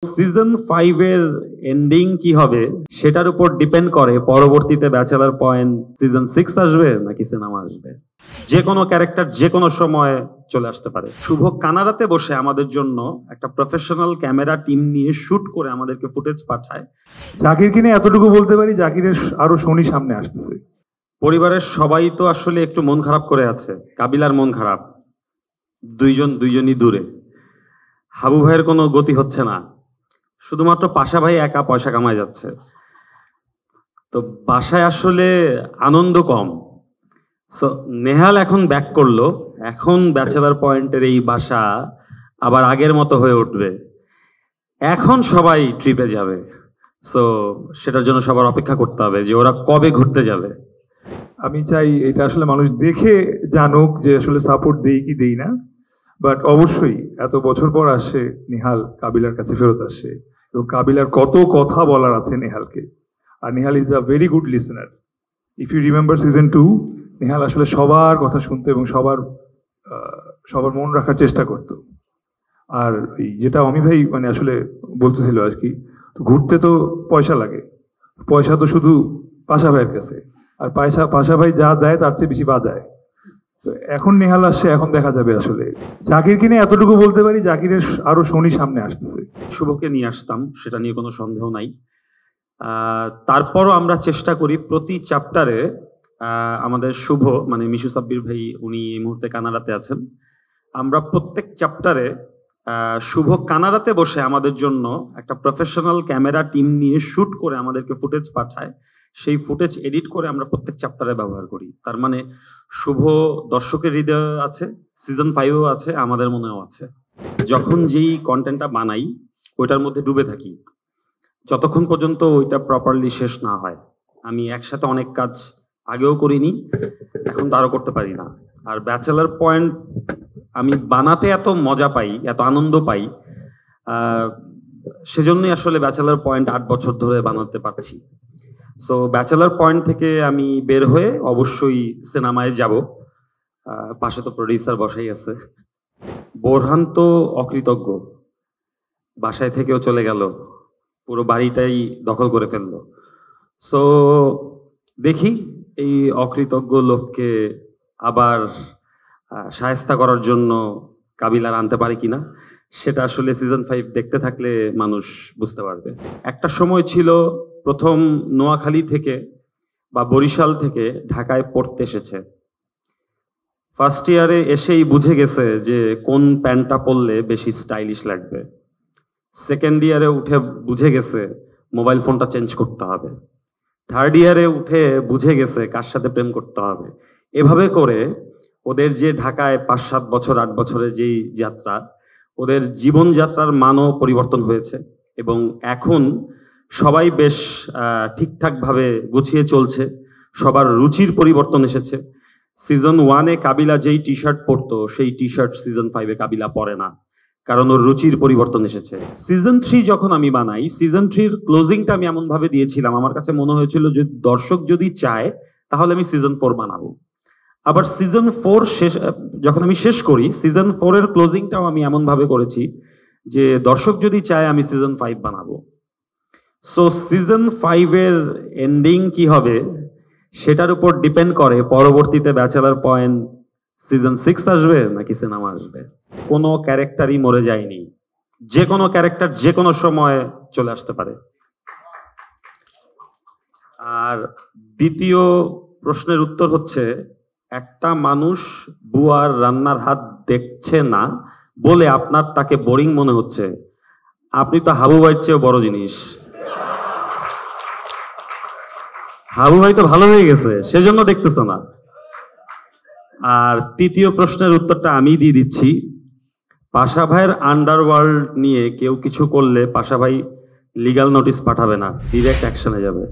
Season 5 এর ending কি হবে সেটার উপর ডিপেন্ড করে পরবর্তীতে ব্যাচেলার পয়েন্ট সিজন 6 আসবে নাকি সিনেমা আসবে। যে কোনো ক্যারেক্টার যে কোনো সময় চলে আসতে পারে। শুভ কানাডাতে বসে আমাদের জন্য একটা প্রফেশনাল ক্যামেরা টিম নিয়ে শুট করে আমাদেরকে ফুটেজ পাঠায়। জাকিরকে নিয়ে এতটুকু বলতে পারি, জাকিরের আরো শনি সামনে আসতেছে। পরিবারের সবাই তো আসলে একটু মন খারাপ করে আছে। কাবিলার মন খারাপ, দুইজনই দূরে। হাবু ভাইয়ের কোনো গতি হচ্ছে না, শুধুমাত্র পাশা ভাই একা পয়সা কামায় যাচ্ছে। তো বাসায় আসলে আনন্দ কম। সো নেহাল এখন ব্যাক করলো, এখন ব্যাচেলার পয়েন্টের এই বাসা আবার আগের মতো হয়ে উঠবে। এখন সবাই ট্রিপে যাবে। সো সেটার জন্য সবার অপেক্ষা করতে হবে যে ওরা কবে ঘুরতে যাবে। আমি চাই এটা আসলে মানুষ দেখে জানুক যে আসলে সাপোর্ট দেই কি দেই না। বাট অবশ্যই এত বছর পর আসে নেহাল কাবিলার কাছে ফেরত আসে, এবং কাবিলার কত কথা বলার আছে নেহালকে। আর Nehal is a very good listener. If you remember season 2, Nehal আসলে সবার কথা শুনতো এবং সবার মন রাখার চেষ্টা করতো। আর যেটা অমি ভাই মানে আসলে বলতেছিল আর কি, ঘুরতে তো পয়সা লাগে, পয়সা তো শুধু পাশা ভাইয়ের কাছে, আর পাশা ভাই যা দেয় তার চেয়ে বেশি বাজায়। তো এখন নেহাল আসছে, এখন দেখা যাবে আসলে। জাকিরকে নিয়ে এতটুকু বলতে পারি, জাকিরের আরো শনি সামনে আসতেছে। শুভকে নিয়ে আসতাম, সেটা নিয়ে কোনো সন্দেহ নাই। তারপরও আমরা চেষ্টা করি প্রতি চ্যাপ্টারে আমাদের শুভ মানে মিশু সাব্বির ভাই, উনি এই মুহূর্তে কানাডাতে আছেন। আমরা প্রত্যেক চ্যাপ্টারে শুভ কানাডাতে বসে আমাদের জন্য একটা প্রফেশনাল ক্যামেরা টিম নিয়ে শুট করে আমাদেরকে ফুটেজ পাঠায়। সেই ফুটেজ এডিট করে আমরা প্রত্যেক চ্যাপ্টারে ব্যবহার করি। তার মানে শুভ দর্শকের হৃদয়ে আছে, সিজন 5-এও আছে, আমাদের মনেও আছে। যখন যেই কন্টেন্টটা বানাই ওইটার মধ্যে ডুবে থাকি যতক্ষণ পর্যন্ত ওইটা প্রপারলি শেষ না হয়। আমি একসাথে অনেক কাজ আগেও করিনি, এখন তো আরো করতে পারি না। আর ব্যাচেলার পয়েন্ট আমি বানাতে এত মজা পাই, এত আনন্দ পাই, সেজন্যই আসলে ব্যাচেলার পয়েন্ট 8 বছর ধরে বানাতে পারছি। সো ব্যাচেলার পয়েন্ট থেকে আমি বের হয়ে অবশ্যই সিনেমায় যাব। পাশে তো প্রডিউসার বসাই আছে। বোরহান তো অকৃতজ্ঞ, বাসায় থেকেও চলে গেল, পুরো বাড়িটাই দখল করে ফেললো। সো দেখি এই অকৃতজ্ঞ লোককে আবার শায়েস্তা করার জন্য কাবিলার আনতে পারে কিনা, সেটা আসলে সিজন 5 দেখতে থাকলে মানুষ বুঝতে পারবে। একটা সময় ছিল প্রথম নোয়াখালী থেকে বা বরিশাল থেকে ঢাকায় পড়তে এসেছে, ফার্স্ট ইয়ারে এসেই বুঝে গেছে যে কোন প্যান্টটা পরলে বেশি স্টাইলিশ লাগবে। সেকেন্ড ইয়ারে উঠে বুঝে গেছে মোবাইল ফোনটা চেঞ্জ করতে হবে। থার্ড ইয়ারে উঠে বুঝে গেছে কার সাথে প্রেম করতে হবে। এভাবে করে ওদের যে ঢাকায় 5-7 বছর 8 বছরের যেই যাত্রা, ওদের জীবনযাত্রার মানও পরিবর্তন হয়েছে এবং এখন সবাই বেশ ঠিকঠাক ভাবে গুছিয়ে চলছে। সবার রুচির পরিবর্তন এসেছে। সিজন 1-এ কাবিলা যেই টি শার্ট পরতো সেই টি শার্ট সিজন 5-এ কাবিলা পরে না, কারণ ওর রুচির পরিবর্তন এসেছে। সিজন 3 যখন আমি বানাই, সিজন 3-র ক্লোজিংটা আমি এমন ভাবে দিয়েছিলাম, আমার কাছে মনে হয়েছিল যে দর্শক যদি চায় তাহলে আমি সিজন 4 বানাবো। আবার সিজন 4 যখন আমি শেষ করি, সিজন 4-এর ক্লোজিংটাও আমি এমন ভাবে করেছি যে দর্শক যদি চায় আমি সিজন 5 বানাবো। সো সিজন 5-এর এন্ডিং কি হবে সেটার উপর ডিপেন্ড করে পরবর্তীতে ব্যাচেলার পয়েন্ট সিজন 6 আসবে নাকি সিনেমা আসবে। কোনো ক্যারেক্টারই মরে যায়নি, যে কোনো ক্যারেক্টার যে কোনো সময় চলে আসতে পারে। আর দ্বিতীয় প্রশ্নের উত্তর হচ্ছে, একটা মানুষ বুয়ার রান্নার হাত দেখছে না বলে আপনার তাকে বোরিং মনে হচ্ছে, আপনি তো হাবু ভাইয়ের চেয়েও বড় জিনিস। হাবু ভাই তো ভালো হয়ে গেছে, সেজন্য দেখতেছে না। আর তৃতীয় প্রশ্নের উত্তরটা আমি দিয়ে দিচ্ছি, পাশা ভাইয়ের আন্ডারওয়ার্ল্ড নিয়ে কেউ কিছু করলে পাশা ভাই লিগ্যাল নোটিশ পাঠাবে না, ডিরেক্ট অ্যাকশনে যাবে।